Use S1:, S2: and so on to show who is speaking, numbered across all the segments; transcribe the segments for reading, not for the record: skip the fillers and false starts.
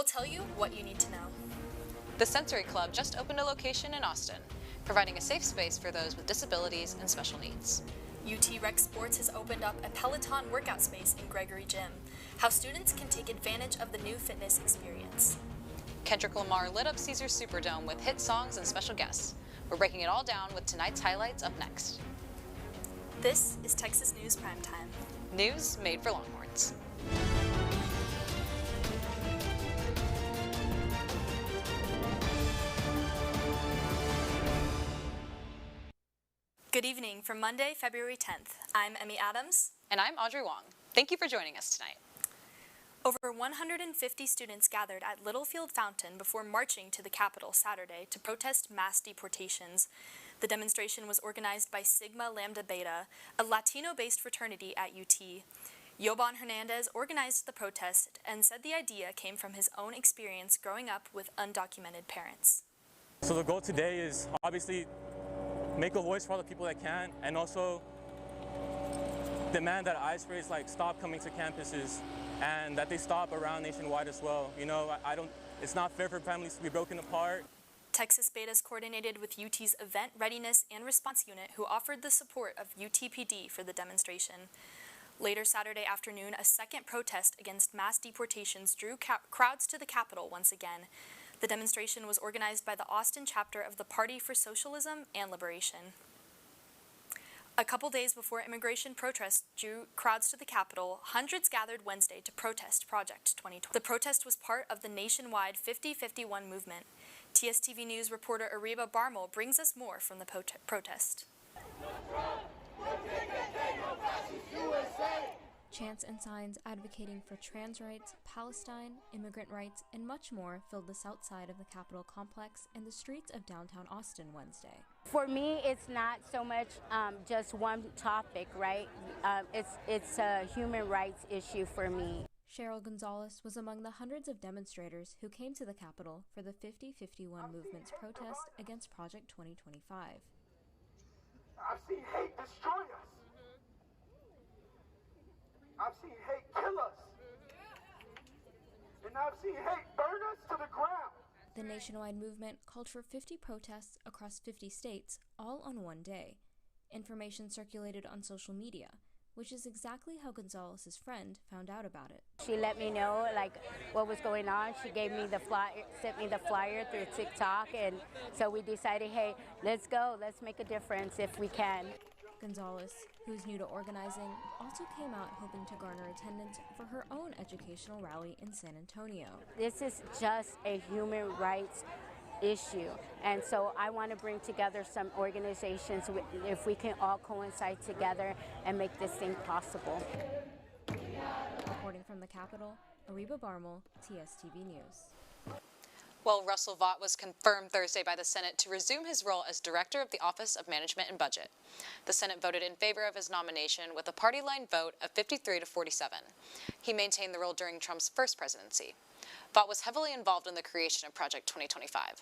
S1: tell you what you need to know.
S2: The Sensory Club just opened a location in Austin, providing a safe space for those with disabilities and special needs.
S1: UT Rec Sports has opened up a Peloton workout space in Gregory Gym. How students can take advantage of the new fitness experience.
S2: Kendrick Lamar lit up Caesars Superdome with hit songs and special guests. We're breaking it all down with tonight's highlights up next.
S1: This is Texas News Primetime.
S2: News made for Longhorns.
S1: Good evening from Monday, February 10th. I'm Emmie Adams.
S2: And I'm Audrey Wong. Thank you for joining us tonight.
S1: Over 150 students gathered at Littlefield Fountain before marching to the Capitol Saturday to protest mass deportations. The demonstration was organized by Sigma Lambda Beta, a Latino-based fraternity at UT. Yoban Hernandez organized the protest and said the idea came from his own experience growing up with undocumented parents.
S3: So the goal today is obviously make a voice for all the people that can, and also demand that ICE rates stop coming to campuses and that they stop around nationwide as well. You know, it's not fair for families to be broken apart.
S1: Texas Betas coordinated with UT's Event Readiness and Response Unit, who offered the support of UTPD for the demonstration. Later Saturday afternoon, a second protest against mass deportations drew crowds to the Capitol once again. The demonstration was organized by the Austin chapter of the Party for Socialism and Liberation. A couple days before immigration protests drew crowds to the Capitol, hundreds gathered Wednesday to protest Project 2020. The protest was part of the nationwide 50-51 movement. TSTV News reporter Ariba Barmel brings us more from the protest.
S4: Chants and signs advocating for trans rights, Palestine, immigrant rights, and much more filled the south side of the Capitol complex and the streets of downtown Austin Wednesday.
S5: For me, it's not so much just one topic, right? It's a human rights issue for me.
S4: Cheryl Gonzalez was among the hundreds of demonstrators who came to the Capitol for the 50-51 movement's protest against Project 2025.
S6: I've seen hate destroy us. I've seen hate kill us. And I've seen hate burn us to the ground.
S4: The nationwide movement called for 50 protests across 50 states, all on one day. Information circulated on social media, which is exactly how Gonzalez's friend found out about it.
S5: She let me know what was going on. She gave me the flyer, sent me the flyer through TikTok, and so we decided, hey, let's go, let's make a difference if we can.
S4: Gonzalez, who's new to organizing, also came out hoping to garner attendance for her own educational rally in San Antonio.
S5: This is just a human rights issue, and so I want to bring together some organizations if we can all coincide together and make this thing possible.
S4: Reporting from the Capitol, Ariba Barmel, TSTV News.
S2: Well, Russell Vought was confirmed Thursday by the Senate to resume his role as Director of the Office of Management and Budget. The Senate voted in favor of his nomination with a party-line vote of 53-47. He maintained the role during Trump's first presidency. Vought was heavily involved in the creation of Project 2025,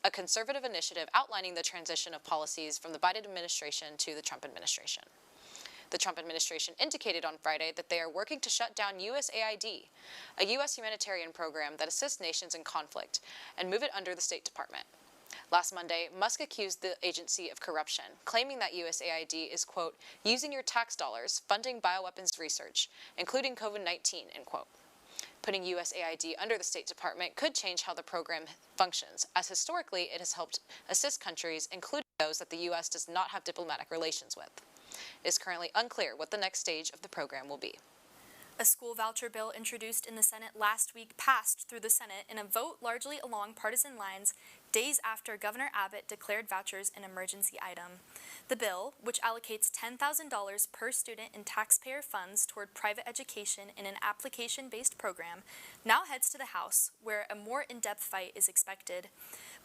S2: a conservative initiative outlining the transition of policies from the Biden administration to the Trump administration. The Trump administration indicated on Friday that they are working to shut down USAID, a U.S. humanitarian program that assists nations in conflict, and move it under the State Department. Last Monday, Musk accused the agency of corruption, claiming that USAID is, quote, using your tax dollars funding bioweapons research, including COVID-19, end quote. Putting USAID under the State Department could change how the program functions, as historically it has helped assist countries, including those that the U.S. does not have diplomatic relations with. It is currently unclear what the next stage of the program will be.
S1: A school voucher bill introduced in the Senate last week passed through the Senate in a vote largely along partisan lines days after Governor Abbott declared vouchers an emergency item. The bill, which allocates $10,000 per student in taxpayer funds toward private education in an application-based program, now heads to the House, where a more in-depth fight is expected.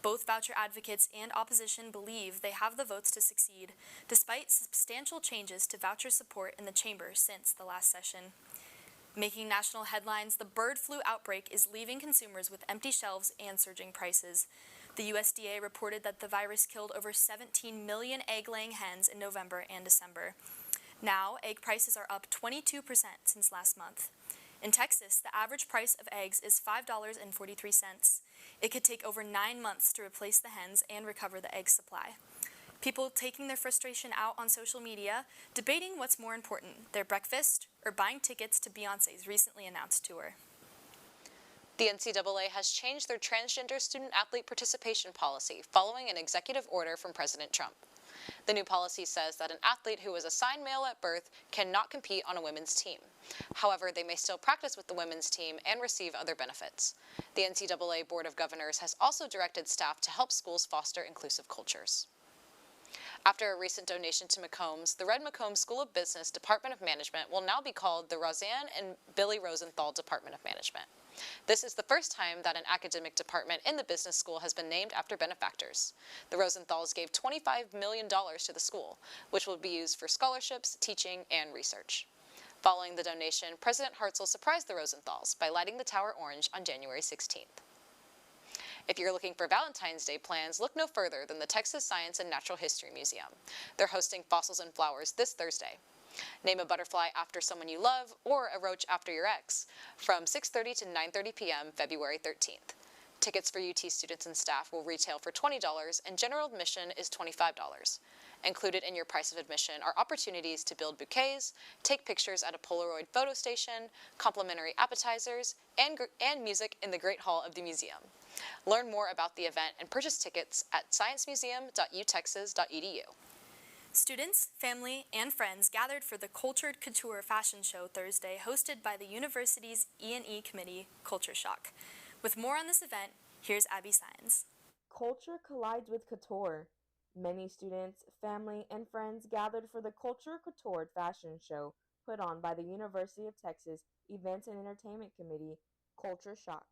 S1: Both voucher advocates and opposition believe they have the votes to succeed, despite substantial changes to voucher support in the chamber since the last session. Making national headlines, the bird flu outbreak is leaving consumers with empty shelves and surging prices. The USDA reported that the virus killed over 17 million egg-laying hens in November and December. Now, egg prices are up 22% since last month. In Texas, the average price of eggs is $5.43. It could take over 9 months to replace the hens and recover the egg supply. People taking their frustration out on social media, debating what's more important, their breakfast or buying tickets to Beyoncé's recently announced tour.
S2: The NCAA has changed their transgender student-athlete participation policy following an executive order from President Trump. The new policy says that an athlete who was assigned male at birth cannot compete on a women's team. However, they may still practice with the women's team and receive other benefits. The NCAA Board of Governors has also directed staff to help schools foster inclusive cultures. After a recent donation to McCombs, the Red McCombs School of Business Department of Management will now be called the Roseanne and Billy Rosenthal Department of Management. This is the first time that an academic department in the business school has been named after benefactors. The Rosenthals gave $25 million to the school, which will be used for scholarships, teaching, and research. Following the donation, President Hartzell surprised the Rosenthals by lighting the tower orange on January 16th. If you're looking for Valentine's Day plans, look no further than the Texas Science and Natural History Museum. They're hosting Fossils and Flowers this Thursday. Name a butterfly after someone you love or a roach after your ex from 6:30 to 9:30 p.m. February 13th. Tickets for UT students and staff will retail for $20 and general admission is $25. Included in your price of admission are opportunities to build bouquets, take pictures at a Polaroid photo station, complimentary appetizers, and music in the Great Hall of the museum. Learn more about the event and purchase tickets at sciencemuseum.utexas.edu.
S1: Students, family, and friends gathered for the Cultured Couture fashion show Thursday, hosted by the university's E&E committee, Culture Shock. With more on this event, here's Abby Sines.
S7: Culture collides with couture. Many students, family, and friends gathered for the Culture Couture fashion show put on by the University of Texas Events and Entertainment Committee, Culture Shock.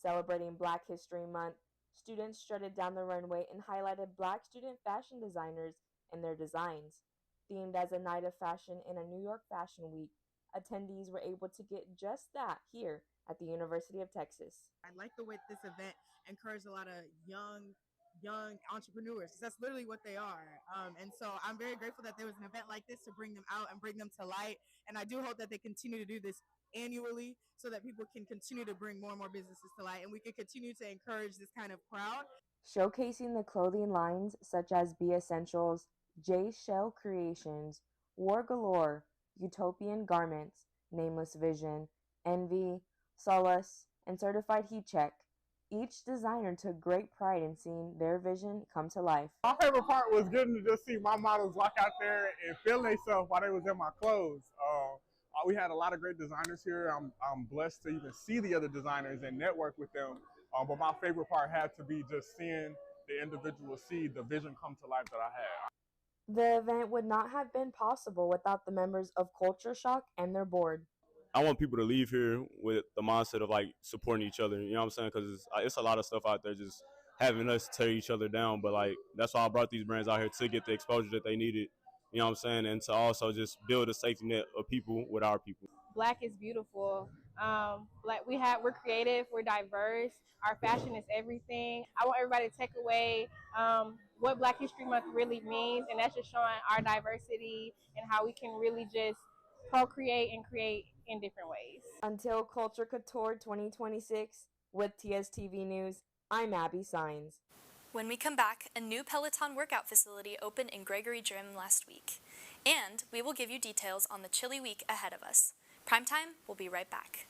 S7: Celebrating Black History Month, students strutted down the runway and highlighted Black student fashion designers and their designs. Themed as a night of fashion in a New York Fashion Week, attendees were able to get just that here at the University of Texas.
S8: I like the way this event encouraged a lot of young entrepreneurs, because that's literally what they are. And so I'm very grateful that there was an event like this to bring them out and bring them to light. And I do hope that they continue to do this annually so that people can continue to bring more and more businesses to light and we can continue to encourage this kind of crowd.
S7: Showcasing the clothing lines such as Be Essentials, J Shell Creations, War Galore, Utopian Garments, Nameless Vision, Envy, Solace, and Certified Heat Check. Each designer took great pride in seeing their vision come to life.
S9: My favorite part was getting to just see my models walk out there and feel themselves while they was in my clothes. We had a lot of great designers here. I'm blessed to even see the other designers and network with them. But my favorite part had to be just seeing the individual see the vision come to life that I had.
S7: The event would not have been possible without the members of Culture Shock and their board.
S10: I want people to leave here with the mindset of like supporting each other, you know what I'm saying? Because it's a lot of stuff out there just having us tear each other down. But like that's why I brought these brands out here, to get the exposure that they needed, you know what I'm saying? And to also just build a safety net of people with our people.
S11: Black is beautiful. We're creative, we're diverse. Our fashion is everything. I want everybody to take away what Black History Month really means, and that's just showing our diversity and how we can really just procreate and create in different ways.
S7: Until Culture Couture 2026, with TSTV News, I'm Abby Sines.
S1: When we come back, a new Peloton workout facility opened in Gregory Gym last week. And we will give you details on the chilly week ahead of us. PrimeTime will be right back.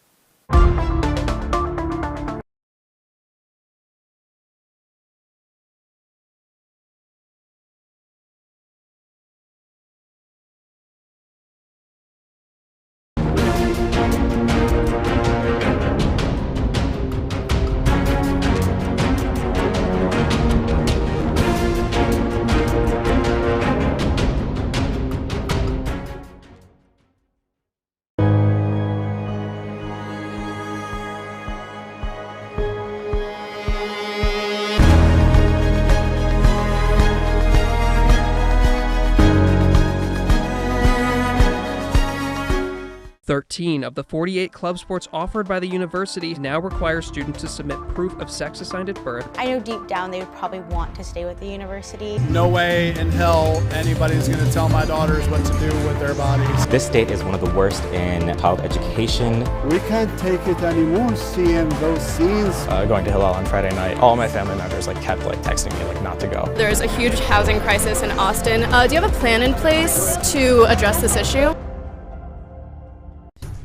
S12: 13 of the 48 club sports offered by the university now require students to submit proof of sex assigned at birth.
S13: I know deep down they would probably want to stay with the university.
S14: No way in hell anybody's going to tell my daughters what to do with their bodies.
S15: This state is one of the worst in child education.
S16: We can't take it anymore, seeing those scenes.
S17: Going to Hillel on Friday night, all my family members kept texting me not to go.
S18: There's a huge housing crisis in Austin. Do you have a plan in place to address this issue?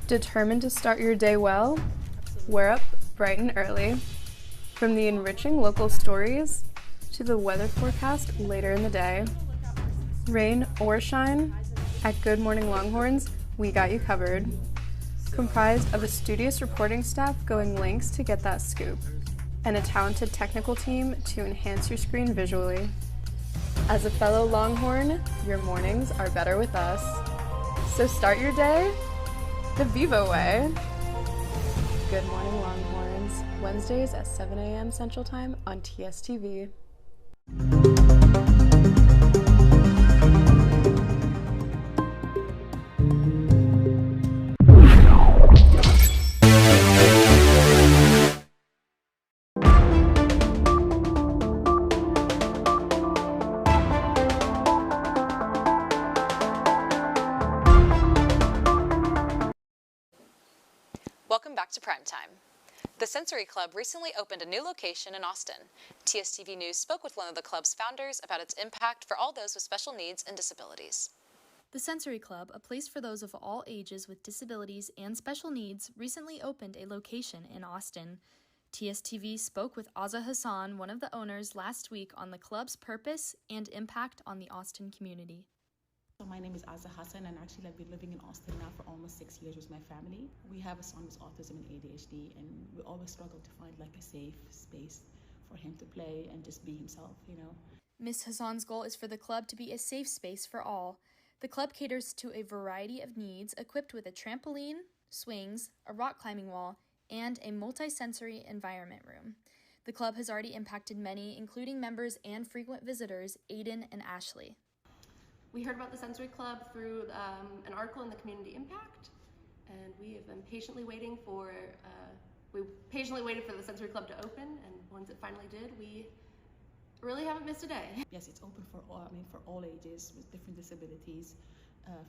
S18: Determined to start your day well? We're up bright and early. From the enriching local stories to the weather forecast later in the day. Rain or shine, at Good Morning Longhorns, we got you covered. Comprised of a studious reporting staff going lengths to get that scoop, and a talented technical team to enhance your screen visually. As a fellow Longhorn, your mornings are better with us. So start your day the Vivo way. Good Morning Longhorns, Wednesdays at 7 a.m. Central Time on TSTV.
S2: Welcome back to Primetime. The Sensory Club recently opened a new location in Austin. TSTV News spoke with one of the club's founders about its impact for all those with special needs and disabilities.
S1: The Sensory Club, a place for those of all ages with disabilities and special needs, recently opened a location in Austin. TSTV spoke with Azza Hassan, one of the owners, last week on the club's purpose and impact on the Austin community.
S19: So my name is Azza Hassan, and actually I've been living in Austin now for almost 6 years with my family. We have a son with autism and ADHD, and we always struggle to find a safe space for him to play and just be himself,
S1: Ms. Hassan's goal is for the club to be a safe space for all. The club caters to a variety of needs, equipped with a trampoline, swings, a rock climbing wall, and a multi-sensory environment room. The club has already impacted many, including members and frequent visitors, Aiden and Ashley.
S20: We heard about the Sensory Club through an article in the Community Impact, and we have been patiently waiting for the Sensory Club to open, and once it finally did, we really haven't missed a day.
S19: Yes, it's open for all ages with different disabilities.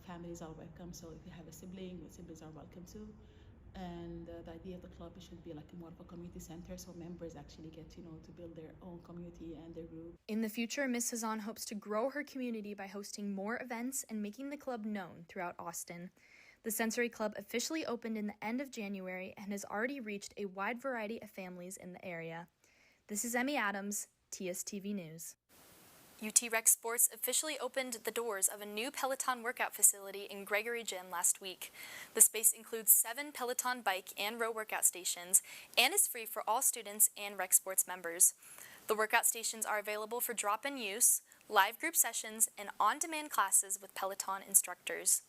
S19: Families are welcome, so if you have a sibling, your siblings are welcome too. And the idea of the club should be more of a community center, so members actually get to build their own community and their group.
S1: In the future, Ms. Hassan hopes to grow her community by hosting more events and making the club known throughout Austin. The Sensory Club officially opened in the end of January and has already reached a wide variety of families in the area. This is Emmie Adams, TSTV News. UT Rec Sports officially opened the doors of a new Peloton workout facility in Gregory Gym last week. The space includes 7 Peloton bike and row workout stations and is free for all students and Rec Sports members. The workout stations are available for drop-in use, live group sessions, and on-demand classes with Peloton instructors.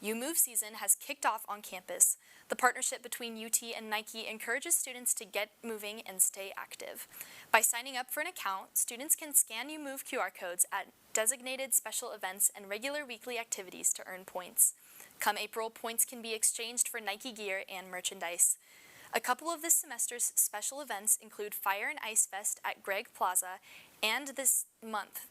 S1: U-Move season has kicked off on campus. The partnership between UT and Nike encourages students to get moving and stay active. By signing up for an account, students can scan U-Move QR codes at designated special events and regular weekly activities to earn points. Come April, points can be exchanged for Nike gear and merchandise. A couple of this semester's special events include Fire and Ice Fest at Greg Plaza and this month,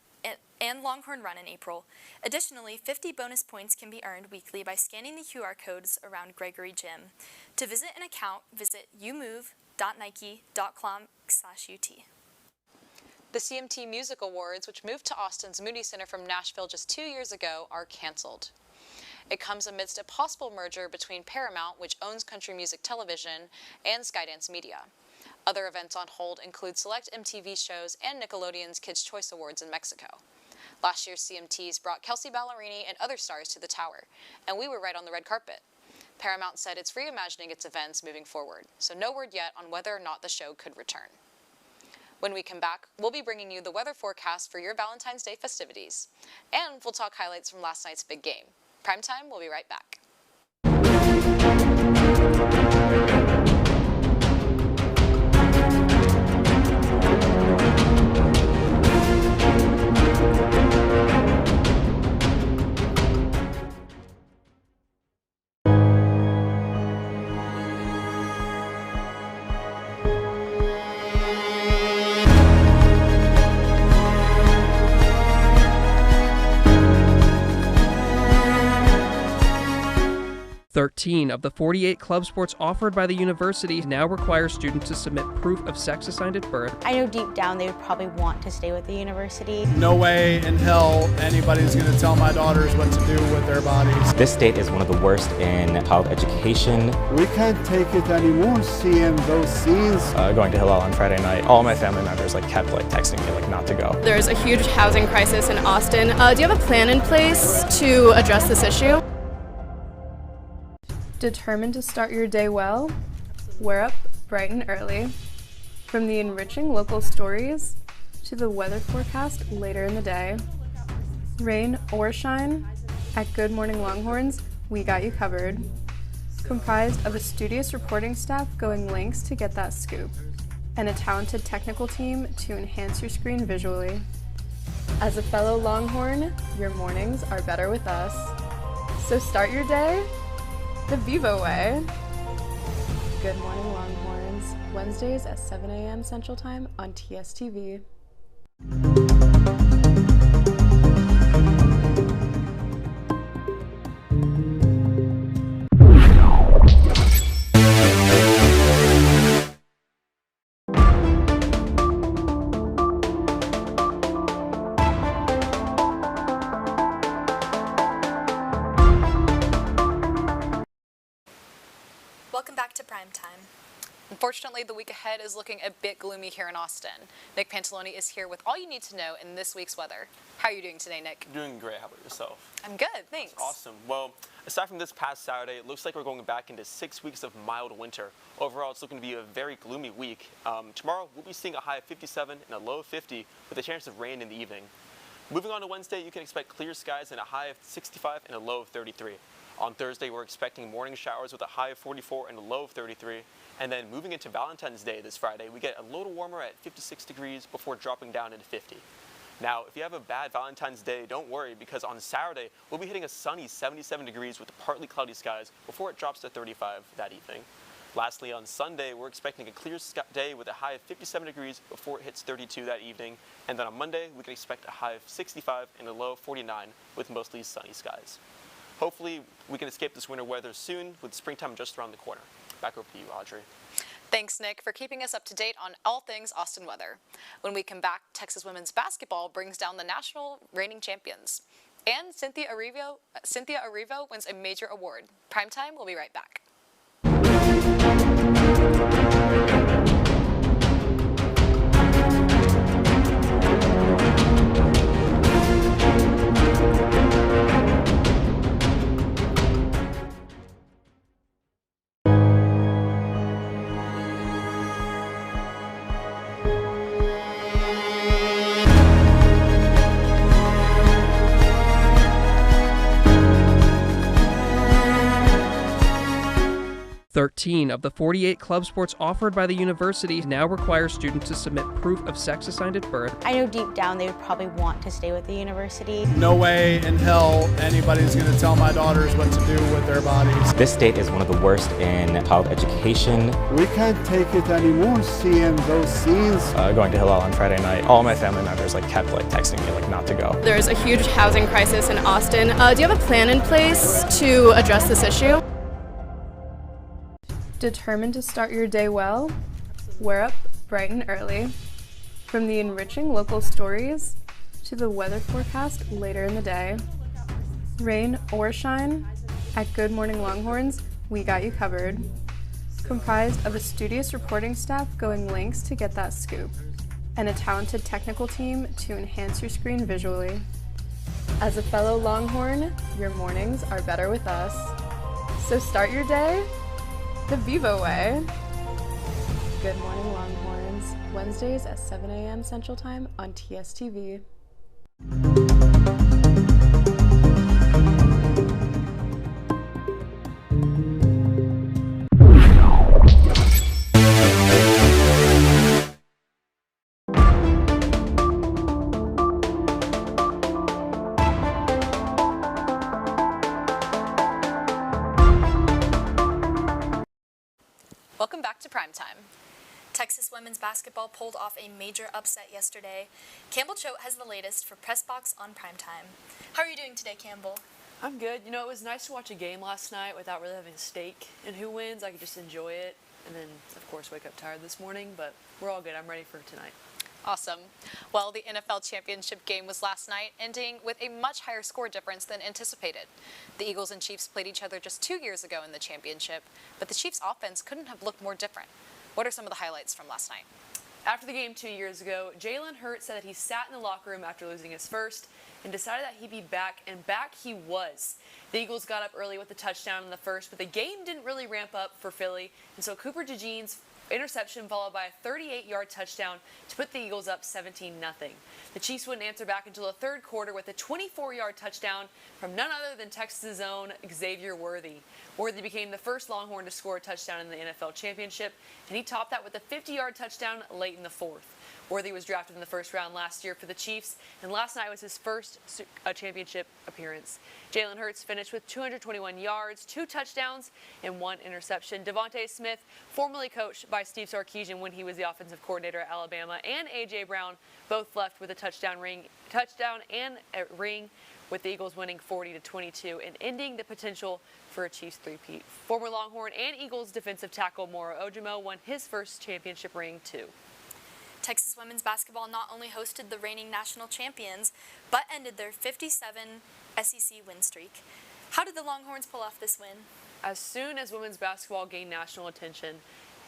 S1: and Longhorn Run in April. Additionally, 50 bonus points can be earned weekly by scanning the QR codes around Gregory Gym. To visit an account, visit umove.nike.com/UT.
S2: The CMT Music Awards, which moved to Austin's Moody Center from Nashville just 2 years ago, are canceled. It comes amidst a possible merger between Paramount, which owns Country Music Television, and Skydance Media. Other events on hold include select MTV shows and Nickelodeon's Kids' Choice Awards in Mexico. Last year's CMTs brought Kelsey Ballerini and other stars to the Tower, and we were right on the red carpet. Paramount said it's reimagining its events moving forward, so no word yet on whether or not the show could return. When we come back, we'll be bringing you the weather forecast for your Valentine's Day festivities, and we'll talk highlights from last night's big game. Primetime will be right back.
S12: 13 of the 48 club sports offered by the university now require students to submit proof of sex assigned at birth.
S13: I know deep down they would probably want to stay with the university.
S14: No way in hell anybody's going to tell my daughters what to do with their bodies.
S15: This state is one of the worst in child education.
S16: We can't take it anymore seeing those scenes.
S17: Going to Hillel on Friday night, all my family members kept texting me not to go.
S18: There's a huge housing crisis in Austin. Do you have a plan in place to address this issue? Determined to start your day well? We're up bright and early. From the enriching local stories to the weather forecast later in the day. Rain or shine, at Good Morning Longhorns, we got you covered. Comprised of a studious reporting staff going lengths to get that scoop, and a talented technical team to enhance your screen visually. As a fellow Longhorn, your mornings are better with us. So start your day the Vivo way. Good Morning Longhorns, Wednesdays at 7 a.m. Central Time on TSTV.
S1: Welcome back to Primetime.
S2: Unfortunately, the week ahead is looking a bit gloomy here in Austin. Nick Pantaloni is here with all you need to know in this week's weather. How are you doing today, Nick?
S21: Doing great. How about yourself?
S2: I'm good, thanks.
S21: Awesome. Well, aside from this past Saturday, it looks like we're going back into 6 weeks of mild winter. Overall, it's looking to be a very gloomy week. Tomorrow, we'll be seeing a high of 57 and a low of 50 with a chance of rain in the evening. Moving on to Wednesday, you can expect clear skies and a high of 65 and a low of 33. On Thursday, we're expecting morning showers with a high of 44 and a low of 33. And then moving into Valentine's Day this Friday, we get a little warmer at 56 degrees before dropping down into 50. Now, if you have a bad Valentine's Day, don't worry, because on Saturday, we'll be hitting a sunny 77 degrees with partly cloudy skies before it drops to 35 that evening. Lastly, on Sunday, we're expecting a clear day with a high of 57 degrees before it hits 32 that evening. And then on Monday, we can expect a high of 65 and a low of 49 with mostly sunny skies. Hopefully, we can escape this winter weather soon with springtime just around the corner. Back over to you, Audrey.
S2: Thanks, Nick, for keeping us up to date on all things Austin weather. When we come back, Texas women's basketball brings down the national reigning champions. And Cynthia Erivo wins a major award. Primetime will be right back.
S12: Thirteen of the 48 club sports offered by the university now require students to submit proof of sex assigned at birth.
S13: I know deep down they would probably want to stay with the university.
S14: No way in hell anybody's going to tell my daughters what to do with their bodies.
S15: This state is one of the worst in child education.
S16: We can't take it anymore seeing those scenes.
S17: Going to Hillel on Friday night, all my family members kept texting me not to go.
S18: There's a huge housing crisis in Austin. Do you have a plan in place to address this issue? Determined to start your day well? We're up bright and early. From the enriching local stories to the weather forecast later in the day. Rain or shine, at Good Morning Longhorns, we got you covered. Comprised of a studious reporting staff going lengths to get that scoop, and a talented technical team to enhance your screen visually. As a fellow Longhorn, your mornings are better with us. So start your day the Vivo way. Good Morning Longhorns, Wednesdays at 7 a.m. Central Time on TSTV.
S2: Welcome back to Primetime.
S1: Texas women's basketball pulled off a major upset yesterday. Campbell Choate has the latest for Press Box on Primetime. How are you doing today, Campbell?
S3: I'm good. You know, it was nice to watch a game last night without really having a stake in who wins. I could just enjoy it and then, of course, wake up tired this morning, but we're all good. I'm ready for tonight.
S2: Awesome. Well, the NFL championship game was last night, ending with a much higher score difference than anticipated. The Eagles and Chiefs played each other just 2 years ago in the championship, but the Chiefs' offense couldn't have looked more different. What are some of the highlights from last night?
S3: After the game 2 years ago, Jalen Hurts said that he sat in the locker room after losing his first and decided that he'd be back, and back he was. The Eagles got up early with a touchdown in the first, but the game didn't really ramp up for Philly, and so Cooper DeJean's interception followed by a 38-yard touchdown to put the Eagles up 17-0. The Chiefs wouldn't answer back until the third quarter with a 24-yard touchdown from none other than Texas' own Xavier Worthy. Worthy became the first Longhorn to score a touchdown in the NFL championship, and he topped that with a 50-yard touchdown late in the fourth. Worthy was drafted in the first round last year for the Chiefs, and last night was his first championship appearance. Jalen Hurts finished with 221 yards, 2 touchdowns, and 1 interception. Devontae Smith, formerly coached by Steve Sarkisian when he was the offensive coordinator at Alabama, and A.J. Brown both left with a touchdown and a ring, with the Eagles winning 40-22 and ending the potential for a Chiefs three-peat. Former Longhorn and Eagles defensive tackle Moro Ojomo won his first championship ring, too.
S1: Texas women's basketball not only hosted the reigning national champions, but ended their 57 SEC win streak. How did the Longhorns pull off this win?
S3: As soon as women's basketball gained national attention,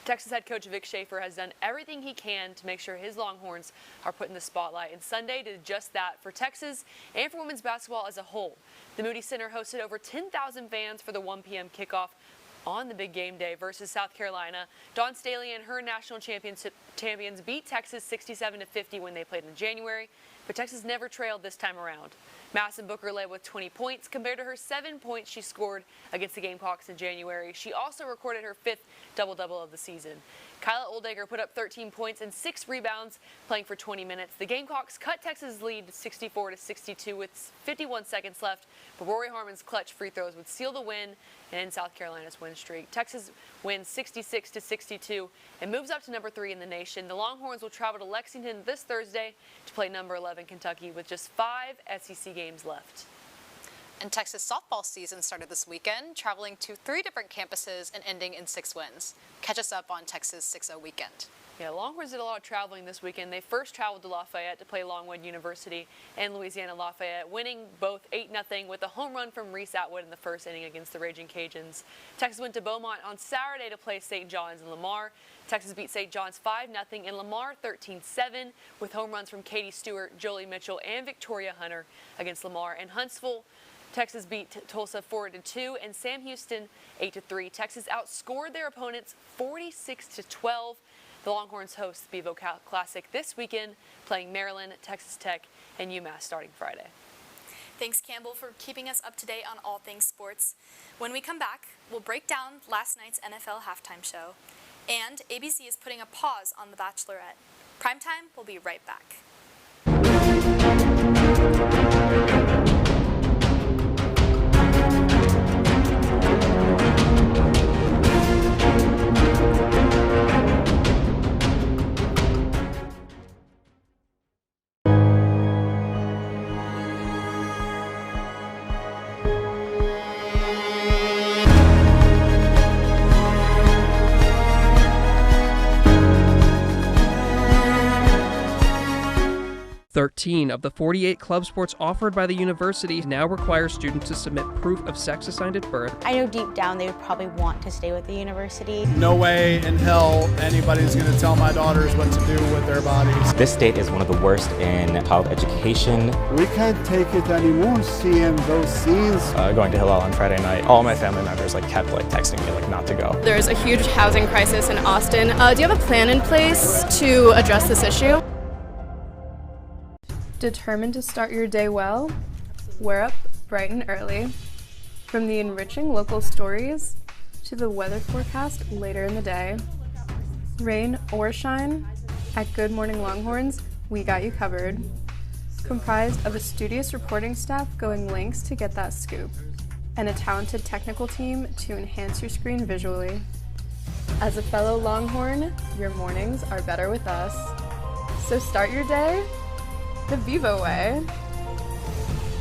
S3: Texas head coach Vic Schaefer has done everything he can to make sure his Longhorns are put in the spotlight, and Sunday did just that for Texas and for women's basketball as a whole. The Moody Center hosted over 10,000 fans for the 1 p.m. kickoff on the big game day versus South Carolina. Dawn Staley and her national champions beat Texas 67-50 when they played in January, but Texas never trailed this time around. Madison Booker led with 20 points compared to her 7 points she scored against the Gamecocks in January. She also recorded her 5th double-double of the season. Kyla Oldegger put up 13 points and 6 rebounds playing for 20 minutes. The Gamecocks cut Texas' lead 64-62 with 51 seconds left, but Rory Harmon's clutch free throws would seal the win and end South Carolina's win streak. Texas wins 66-62 and moves up to number 3 in the nation. The Longhorns will travel to Lexington this Thursday to play number 11 Kentucky with just 5 SEC games left.
S2: And Texas softball season started this weekend, traveling to 3 different campuses and ending in 6 wins. Catch us up on Texas 6-0 weekend.
S3: Yeah, Longhorns did a lot of traveling this weekend. They first traveled to Lafayette to play Longwood University and Louisiana Lafayette, winning both 8-0 with a home run from Reese Atwood in the first inning against the Raging Cajuns. Texas went to Beaumont on Saturday to play St. John's and Lamar. Texas beat St. John's 5-0 and Lamar 13-7 with home runs from Katie Stewart, Jolie Mitchell, and Victoria Hunter against Lamar. And Huntsville, Texas beat Tulsa 4-2 and Sam Houston 8-3. Texas outscored their opponents 46-12. The Longhorns host the Bevo Classic this weekend, playing Maryland, Texas Tech, and UMass starting Friday.
S1: Thanks, Campbell, for keeping us up to date on all things sports. When we come back, we'll break down last night's NFL halftime show. And ABC is putting a pause on The Bachelorette. Primetime will be right back.
S12: 13 of the 48 club sports offered by the university now require students to submit proof of sex assigned at birth.
S13: I know deep down they would probably want to stay with the university.
S14: No way in hell anybody's going to tell my daughters what to do with their bodies.
S15: This state is one of the worst in child education.
S16: We can't take it anymore, seeing those scenes.
S17: Going to Hillel on Friday night, all my family members kept texting me not to go.
S18: There's a huge housing crisis in Austin. Do you have a plan in place to address this issue? Determined to start your day well? We're up bright and early. From the enriching local stories to the weather forecast later in the day. Rain or shine, at Good Morning Longhorns, we got you covered. Comprised of a studious reporting staff going lengths to get that scoop, and a talented technical team to enhance your screen visually. As a fellow Longhorn, your mornings are better with us. So start your day the Vivo way.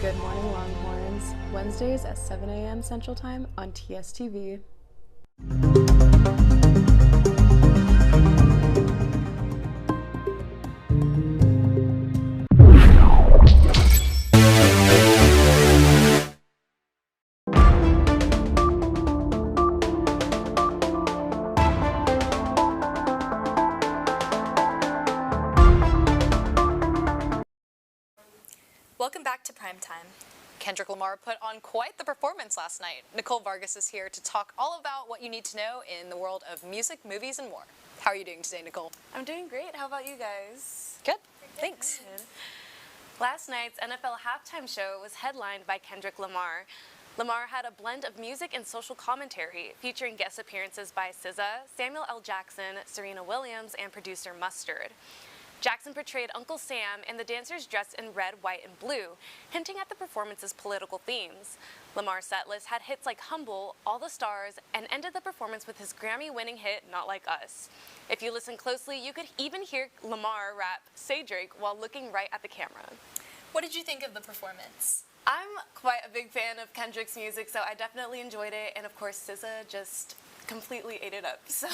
S18: Good Morning Longhorns. Longhorns, Wednesdays at 7 a.m. Central Time on TSTV.
S1: Welcome back to Primetime.
S2: Kendrick Lamar put on quite the performance last night. Nicole Vargas is here to talk all about what you need to know in the world of music, movies, and more. How are you doing today, Nicole?
S6: I'm doing great. How about you guys?
S2: Good. Thanks.
S6: Good. Last night's NFL halftime show was headlined by Kendrick Lamar. Lamar had a blend of music and social commentary, featuring guest appearances by SZA, Samuel L. Jackson, Serena Williams, and producer Mustard. Jackson portrayed Uncle Sam, and the dancers dressed in red, white, and blue, hinting at the performance's political themes. Lamar's setlist had hits like Humble, All the Stars, and ended the performance with his Grammy-winning hit, Not Like Us. If you listen closely, you could even hear Lamar rap Say Drake while looking right at the camera.
S1: What did you think of the performance?
S6: I'm quite a big fan of Kendrick's music, so I definitely enjoyed it, and of course SZA just completely ate it up, so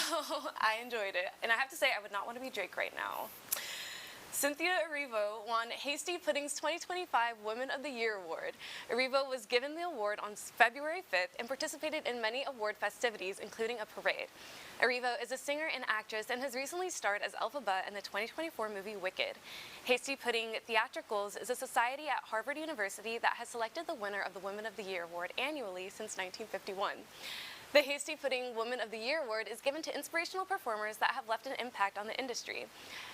S6: I enjoyed it. And I have to say, I would not want to be Drake right now. Cynthia Erivo won Hasty Pudding's 2025 Women of the Year Award. Erivo was given the award on February 5th and participated in many award festivities, including a parade. Erivo is a singer and actress and has recently starred as Elphaba in the 2024 movie Wicked. Hasty Pudding Theatricals is a society at Harvard University that has selected the winner of the Women of the Year Award annually since 1951. The Hasty Pudding Woman of the Year Award is given to inspirational performers that have left an impact on the industry.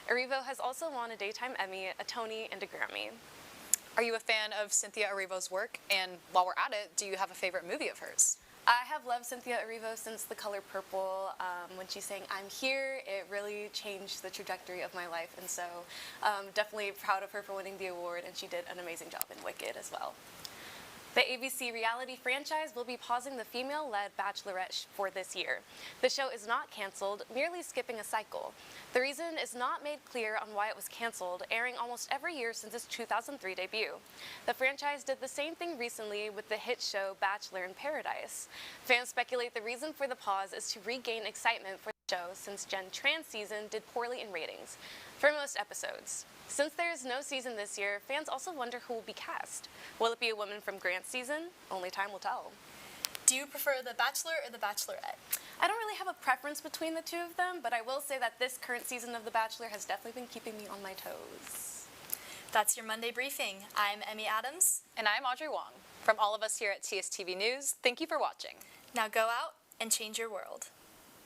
S6: Erivo has also won a Daytime Emmy, a Tony, and a Grammy.
S2: Are you a fan of Cynthia Erivo's work? And while we're at it, do you have a favorite movie of hers?
S6: I have loved Cynthia Erivo since The Color Purple. When she sang I'm Here, it really changed the trajectory of my life, and so definitely proud of her for winning the award, and she did an amazing job in Wicked as well. The ABC reality franchise will be pausing the female-led Bachelorette for this year. The show is not canceled, merely skipping a cycle. The reason is not made clear on why it was canceled, airing almost every year since its 2003 debut. The franchise did the same thing recently with the hit show Bachelor in Paradise. Fans speculate the reason for the pause is to regain excitement for the show since Gen Trans season did poorly in ratings for most episodes. Since there is no season this year, fans also wonder who will be cast. Will it be a woman from Grant's season? Only time will tell.
S1: Do you prefer The Bachelor or The Bachelorette?
S6: I don't really have a preference between the two of them, but I will say that this current season of The Bachelor has definitely been keeping me on my toes.
S1: That's your Monday briefing. I'm Emmie Adams.
S2: And I'm Audrey Wong. From all of us here at TSTV News, thank you for watching.
S1: Now go out and change your world.